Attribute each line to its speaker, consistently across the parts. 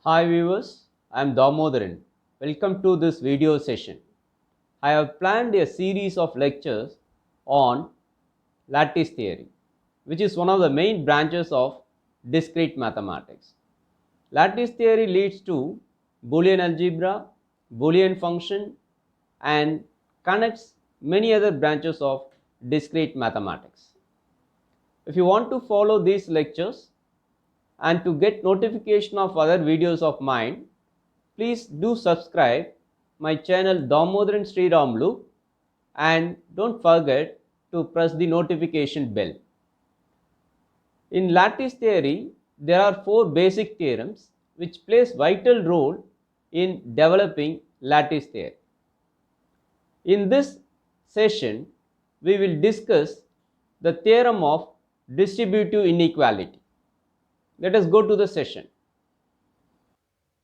Speaker 1: Hi viewers, I am Damodaran. Welcome to this video session. I have planned a series of lectures on lattice theory, which is one of the main branches of discrete mathematics. Lattice theory leads to Boolean algebra, Boolean function, and connects many other branches of discrete mathematics. If you want to follow these lectures and to get notification of other videos of mine, please do subscribe my channel Damodaran Sriramlu and don't forget to press the notification bell. In lattice theory, there are four basic theorems which plays vital role in developing lattice theory. In this session, we will discuss the theorem of distributive inequality. Let us go to the session.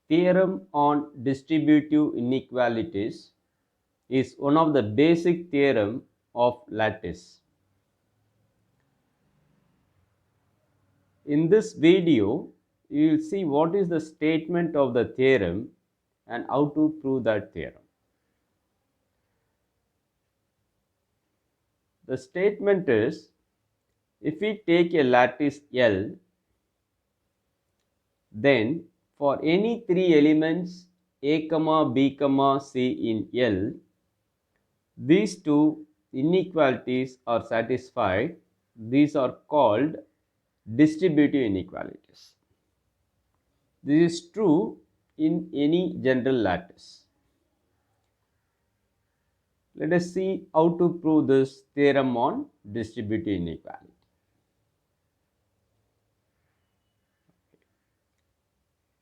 Speaker 1: Theorem on distributive inequalities is one of the basic theorem of lattice. In this video, you will see what is the statement of the theorem and how to prove that theorem. The statement is, if we take a lattice L, then for any three elements A, B, C in L, these two inequalities are satisfied. These are called distributive inequalities. This is true in any general lattice. Let us see how to prove this theorem on distributive inequality.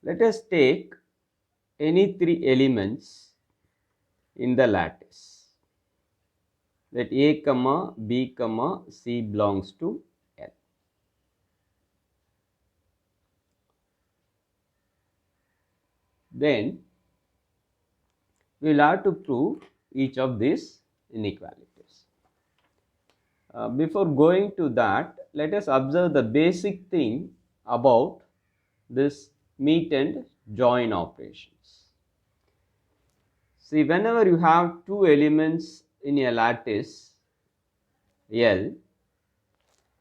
Speaker 1: Let us take any three elements in the lattice. Let A, B, C belongs to L. Then we will have to prove each of these inequalities. Before going to that, let us observe the basic thing about this meet and join operations. See, whenever you have two elements in a lattice L,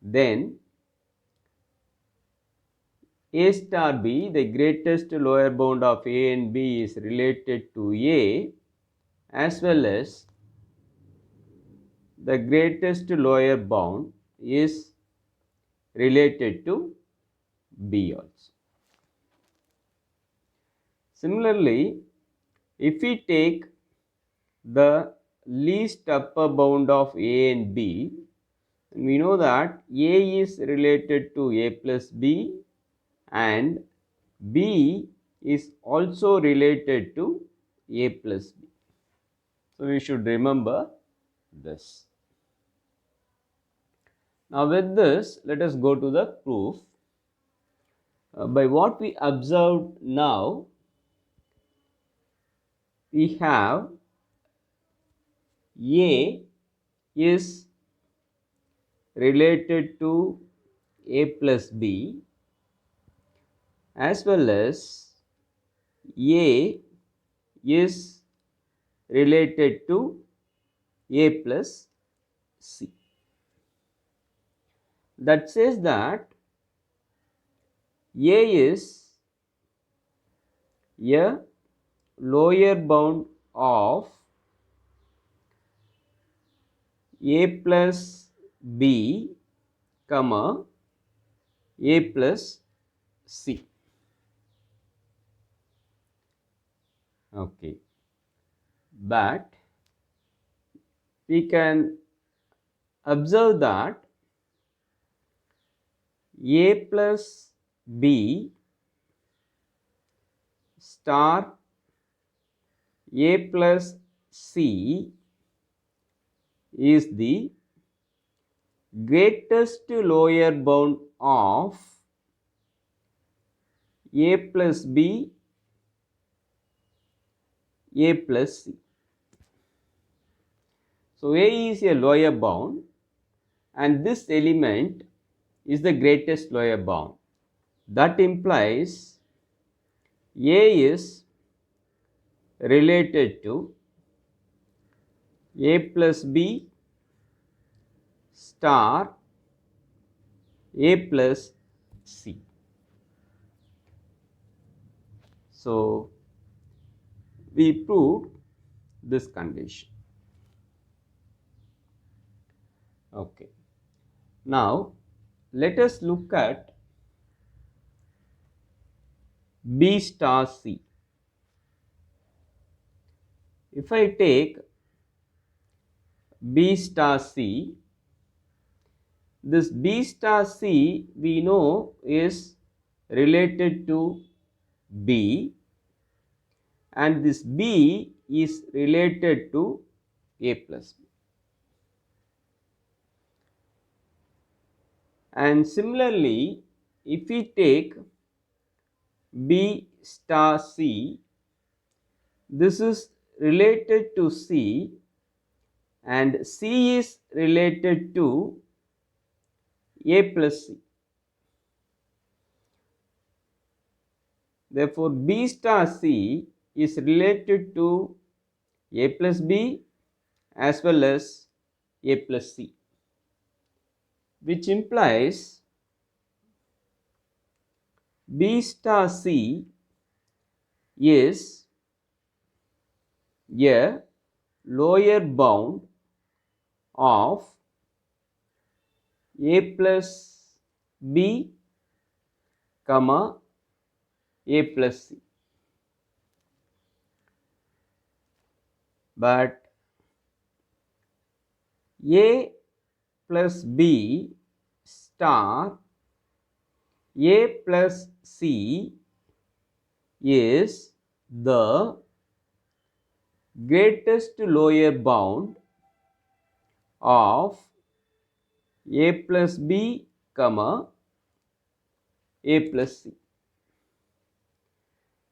Speaker 1: then A star B, the greatest lower bound of A and B, is related to A, as well as the greatest lower bound is related to B also. Similarly, if we take the least upper bound of A and B, we know that A is related to A plus B and B is also related to A plus B. So we should remember this. Now with this, let us go to the proof. By what we observed now, we have A is related to A plus B, as well as A is related to A plus C. That says that A is a lower bound of A plus B, comma A plus C. Okay, but we can observe that A plus B star A plus C is the greatest lower bound of A plus B, A plus C. So A is a lower bound and this element is the greatest lower bound. That implies A is related to A plus B star A plus C. So, we proved this condition. Okay. Now, let us look at B star C. If I take B star C, this B star C we know is related to B, and this B is related to A plus B. And similarly, if we take B star C, this is related to C, and C is related to A plus C. Therefore, B star C is related to A plus B as well as A plus C, which implies B star C is a lower bound of A plus B comma A plus C. But A plus B star A plus C is the greatest lower bound of A plus B comma A plus C.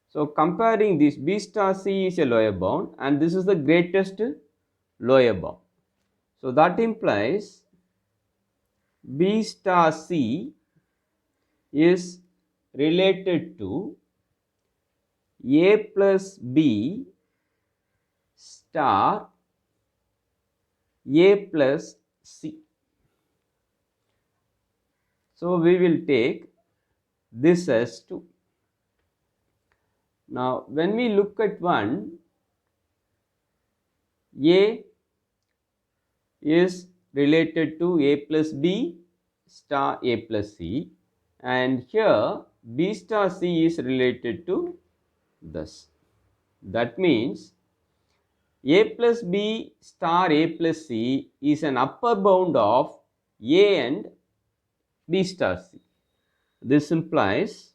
Speaker 1: So, comparing this, B star C is a lower bound and this is the greatest lower bound. So, that implies B star C is related to A plus B star A plus C. So, we will take this as 2. Now, when we look at one, A is related to A plus B star A plus C, and here B star C is related to this. That means A plus B star A plus C is an upper bound of A and B star C. This implies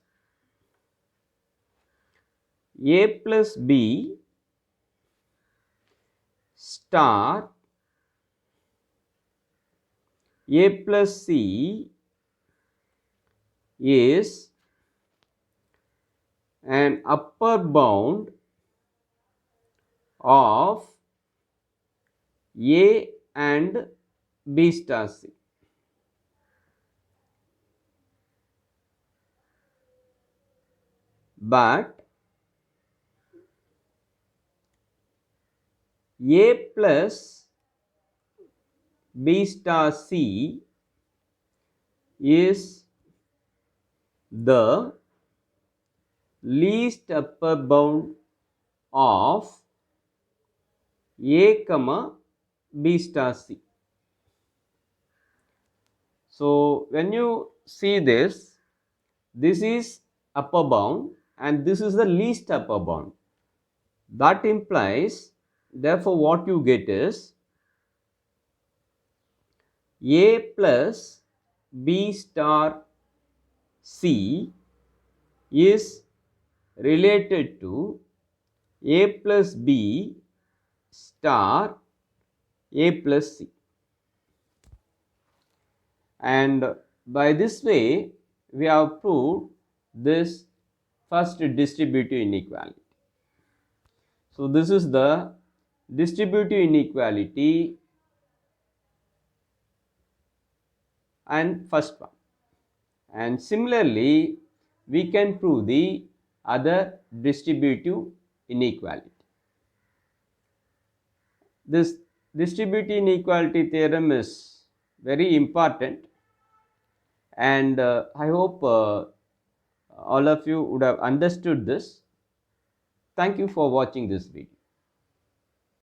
Speaker 1: A plus B star A plus C is an upper bound of A and B star C. But A plus B star C is the least upper bound of A comma B star C. So, when you see this is upper bound and this is the least upper bound. That implies, therefore, what you get is A plus B star C is related to A plus B star A plus C. And by this way, we have proved this first distributive inequality. So, this is the distributive inequality and first one. And similarly, we can prove the other distributive inequality. This distributive inequality theorem is very important, and I hope all of you would have understood this. Thank you for watching this video.